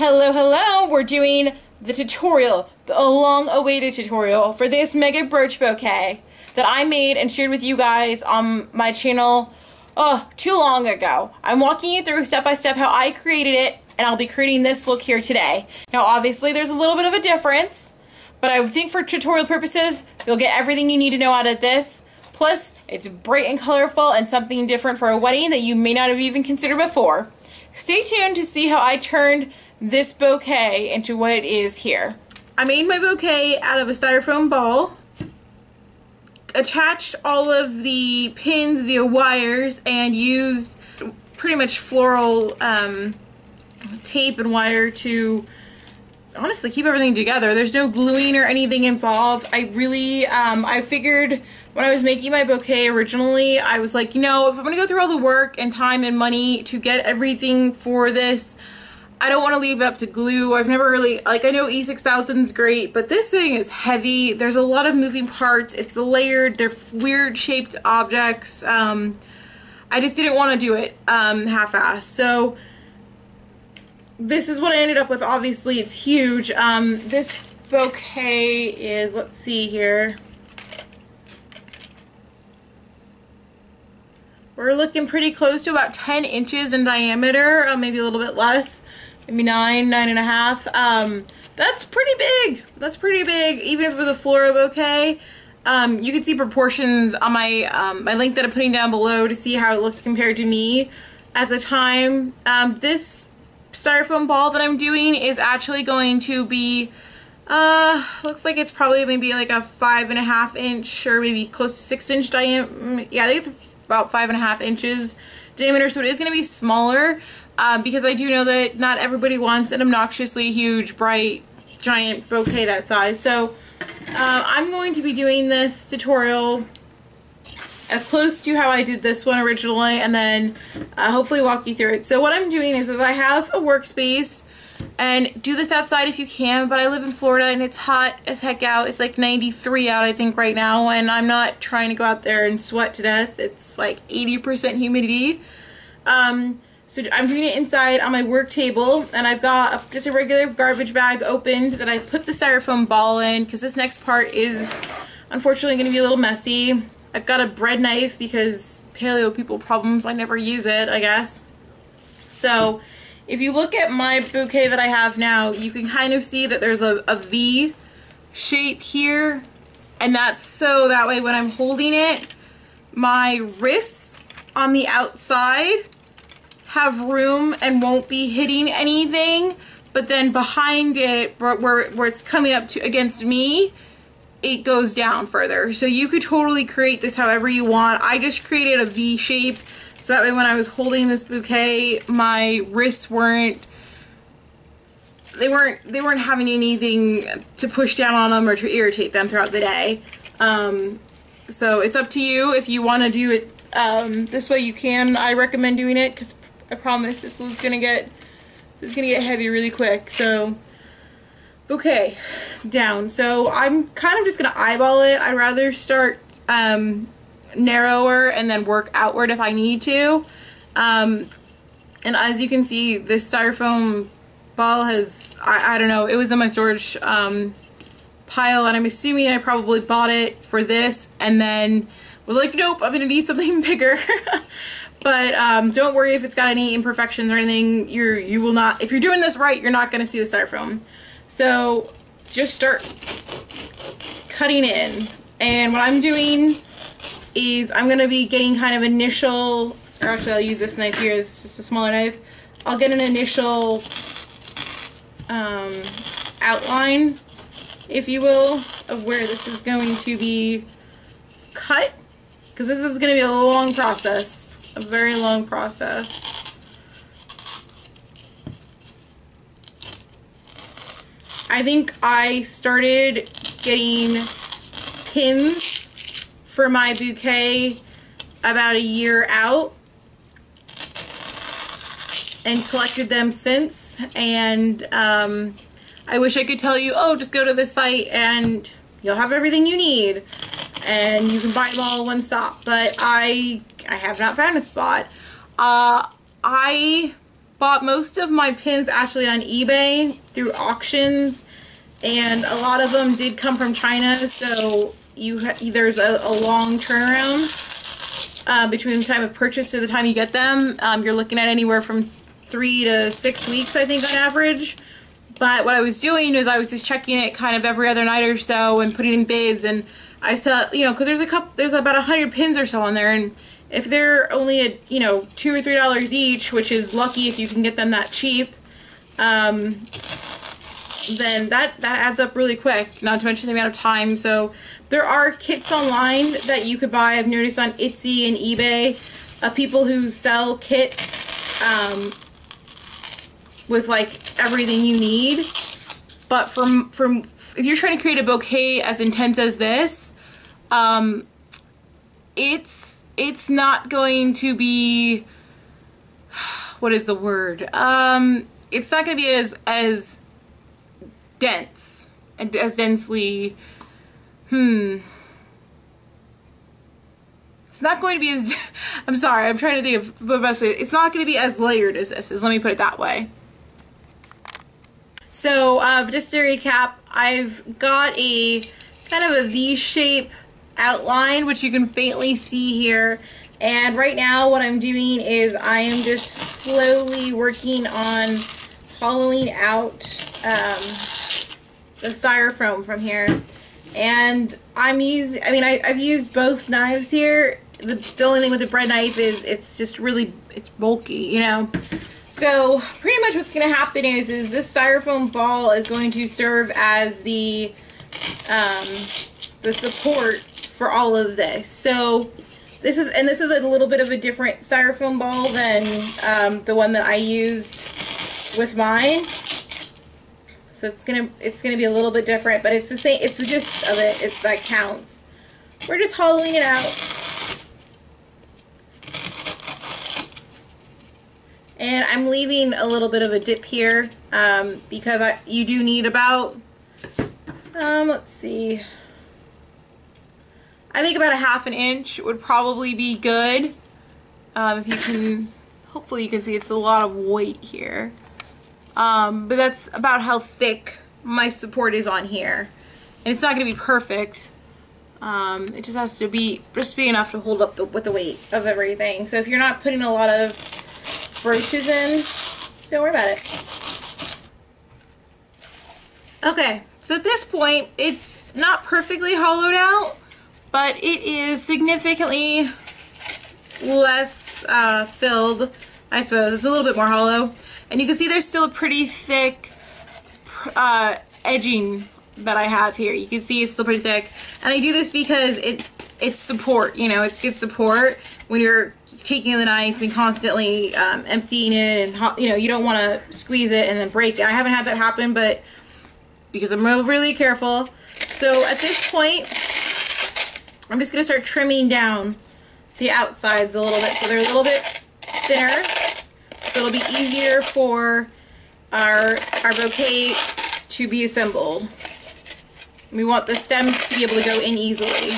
Hello, hello! We're doing the tutorial, the long-awaited tutorial for this mega brooch bouquet that I made and shared with you guys on my channel too long ago. I'm walking you through step by step how I created it, and I'll be creating this look here today. Now obviously there's a little bit of a difference, but I think for tutorial purposes you'll get everything you need to know out of this. Plus it's bright and colorful and something different for a wedding that you may not have even considered before. Stay tuned to see how I turned this bouquet into what it is here. I made my bouquet out of a styrofoam ball, attached all of the pins via wires, and used pretty much floral tape and wire to honestly keep everything together. There's no gluing or anything involved. I figured when I was making my bouquet originally, I was like, you know, if I'm gonna go through all the work and time and money to get everything for this, I don't want to leave it up to glue. I've never really, like, I know E6000 is great, but this thing is heavy. There's a lot of moving parts. It's layered. They're weird shaped objects. I just didn't want to do it half-assed. So this is what I ended up with. Obviously, it's huge. This bouquet is, let's see here. We're looking pretty close to about 10 inches in diameter, maybe a little bit less. Maybe 9.5. That's pretty big. That's pretty big, even for the floral bouquet. You can see proportions on my my link that I'm putting down below to see how it looked compared to me at the time. This styrofoam ball that I'm doing is actually going to be, looks like it's probably maybe like a 5.5 inch or maybe close to 6 inch diameter. Yeah, I think it's about 5.5 inches diameter, so it is going to be smaller. Because I do know that not everybody wants an obnoxiously huge, bright, giant bouquet that size. So I'm going to be doing this tutorial as close to how I did this one originally, and then hopefully walk you through it. So what I'm doing is I have a workspace, and do this outside if you can, but I live in Florida and it's hot as heck out. It's like 93 out, I think, right now, and I'm not trying to go out there and sweat to death. It's like 80% humidity. So I'm doing it inside on my work table, and I've got just a regular garbage bag opened that I put the styrofoam ball in, because this next part is unfortunately going to be a little messy. I've got a bread knife because paleo people problems, I never use it, I guess. So if you look at my bouquet that I have now, you can kind of see that there's a V shape here, and that's so that way when I'm holding it, my wrists on the outside have room and won't be hitting anything, but then behind it, where it's coming up to against me, it goes down further. So you could totally create this however you want. I just created a V shape so that way when I was holding this bouquet, my wrists weren't having anything to push down on them or to irritate them throughout the day. So it's up to you. If you want to do it this way, you can. I recommend doing it because I promise this is gonna get heavy really quick. So bouquet down. So I'm kind of just gonna eyeball it. I'd rather start narrower and then work outward if I need to. And as you can see, this styrofoam ball has, I don't know, it was in my storage pile, and I'm assuming I probably bought it for this and then was like, nope, I'm gonna need something bigger. But don't worry if it's got any imperfections or anything. You will not, if you're doing this right, you're not going to see the styrofoam. So just start cutting in. And what I'm doing is I'm going to be getting kind of initial, or actually I'll use this knife here, it's just a smaller knife. I'll get an initial outline, if you will, of where this is going to be cut. Because this is going to be a long process. A very long process. I think I started getting pins for my bouquet about a year out and collected them since, and I wish I could tell you, oh, just go to this site and you'll have everything you need and you can buy them all in one stop, but I have not found a spot. I bought most of my pins actually on eBay through auctions, and a lot of them did come from China, so there's a long turnaround between the time of purchase to the time you get them. You're looking at anywhere from 3 to 6 weeks, I think, on average. But what I was doing is I was just checking it kind of every other night or so and putting in bids, and I saw, you know, because there's about 100 pins or so on there, and if they're only at, you know, $2 or $3 each, which is lucky if you can get them that cheap, then that adds up really quick, not to mention the amount of time. So there are kits online that you could buy. I've noticed on Etsy and eBay of people who sell kits with like everything you need. But from if you're trying to create a bouquet as intense as this, it's not going to be, what is the word? It's not going to be as dense and as densely, it's not going to be as, I'm sorry, I'm trying to think of the best way. It's not going to be as layered as this is, let me put it that way. So, just to recap, I've got a kind of a V-shape outline, which you can faintly see here. And right now what I'm doing is I am just slowly working on hollowing out the styrofoam from here. And I've used both knives here. The only thing with the bread knife is it's just really, it's bulky, you know. So pretty much what's going to happen is this styrofoam ball is going to serve as the support for all of this. So this is a little bit of a different styrofoam ball than the one that I used with mine. So it's gonna be a little bit different, but it's the same. It's the gist of it. It's that counts. We're just hollowing it out. And I'm leaving a little bit of a dip here because you do need about, let's see, I think about a ½ inch would probably be good. If you can, hopefully you can see it's a lot of weight here. But that's about how thick my support is on here. And it's not going to be perfect. It just has to be enough to hold up with the weight of everything. So if you're not putting a lot of brooches in, don't worry about it. Okay, so at this point, it's not perfectly hollowed out, but it is significantly less filled, I suppose. It's a little bit more hollow. And you can see there's still a pretty thick edging that I have here. You can see it's still pretty thick. And I do this because it's support, you know, it's good support when you're taking the knife and constantly emptying it, and you know, you don't want to squeeze it and then break it. I haven't had that happen, but because I'm really careful. So at this point, I'm just going to start trimming down the outsides a little bit so they're a little bit thinner, so it'll be easier for our bouquet to be assembled. We want the stems to be able to go in easily.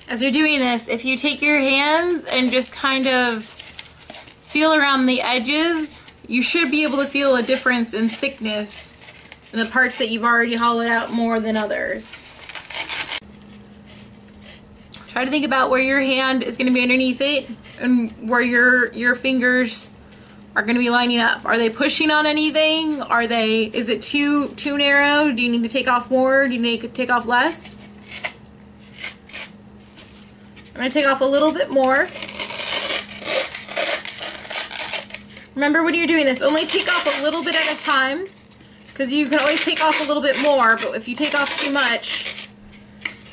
As you're doing this, if you take your hands and just kind of feel around the edges, you should be able to feel a difference in thickness in the parts that you've already hollowed out more than others. Try to think about where your hand is going to be underneath it and where your fingers are going to be lining up. Are they pushing on anything? Is it too narrow? Do you need to take off more? Do you need to take off less? I'm going to take off a little bit more. Remember, when you're doing this, only take off a little bit at a time, because you can always take off a little bit more, but if you take off too much,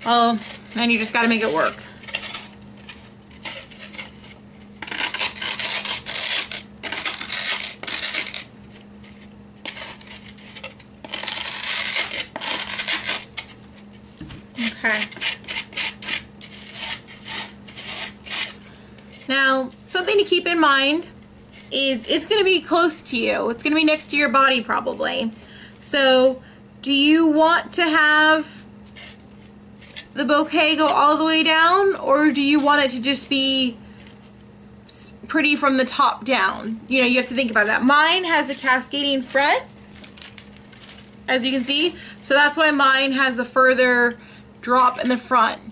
well, then you just got to make it work. Okay. Now, something to keep in mind is it's going to be close to you. It's going to be next to your body probably. So, do you want to have the bouquet go all the way down, or do you want it to just be pretty from the top down? You know, you have to think about that. Mine has a cascading front, as you can see, so that's why mine has a further drop in the front.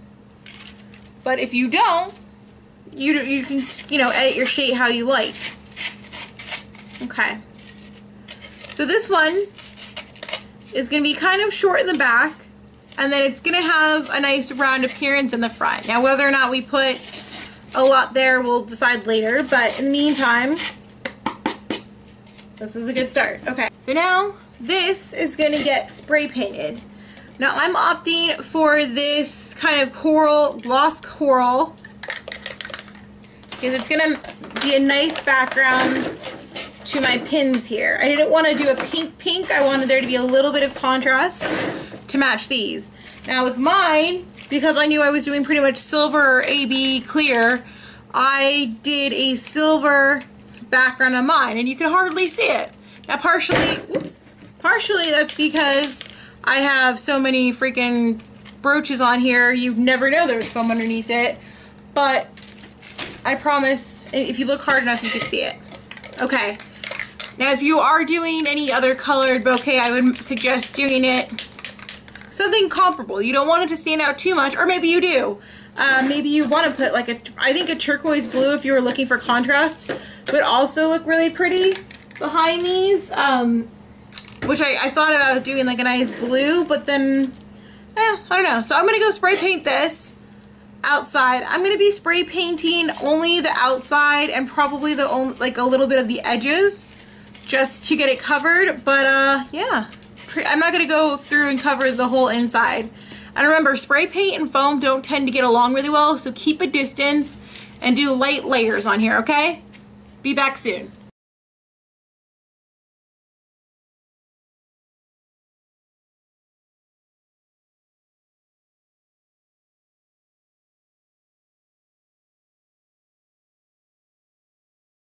But if you don't, you can, you know, edit your shape how you like. Okay. So this one is going to be kind of short in the back, and then it's going to have a nice round appearance in the front. Now, whether or not we put a lot there, we'll decide later, but in the meantime, this is a good start. Okay, so now this is going to get spray painted. Now, I'm opting for this kind of coral, gloss coral, because it's going to be a nice background to my pins here. I didn't want to do a pink. I wanted there to be a little bit of contrast to match these. Now with mine, because I knew I was doing pretty much silver or AB clear, I did a silver background on mine, and you can hardly see it. Now partially that's because I have so many freaking brooches on here, you'd never know there's foam underneath it, but I promise if you look hard enough you can see it. Okay. Now, if you are doing any other colored bouquet, I would suggest doing it something comparable. You don't want it to stand out too much, or maybe you do. Maybe you want to put like I think a turquoise blue, if you were looking for contrast, would also look really pretty behind these. Which I thought about doing like a nice blue, but then, I don't know. So I'm going to go spray paint this outside. I'm going to be spray painting only the outside and probably like a little bit of the edges, just to get it covered, but yeah, I'm not going to go through and cover the whole inside. And remember, spray paint and foam don't tend to get along really well, so keep a distance and do light layers on here, okay? Be back soon.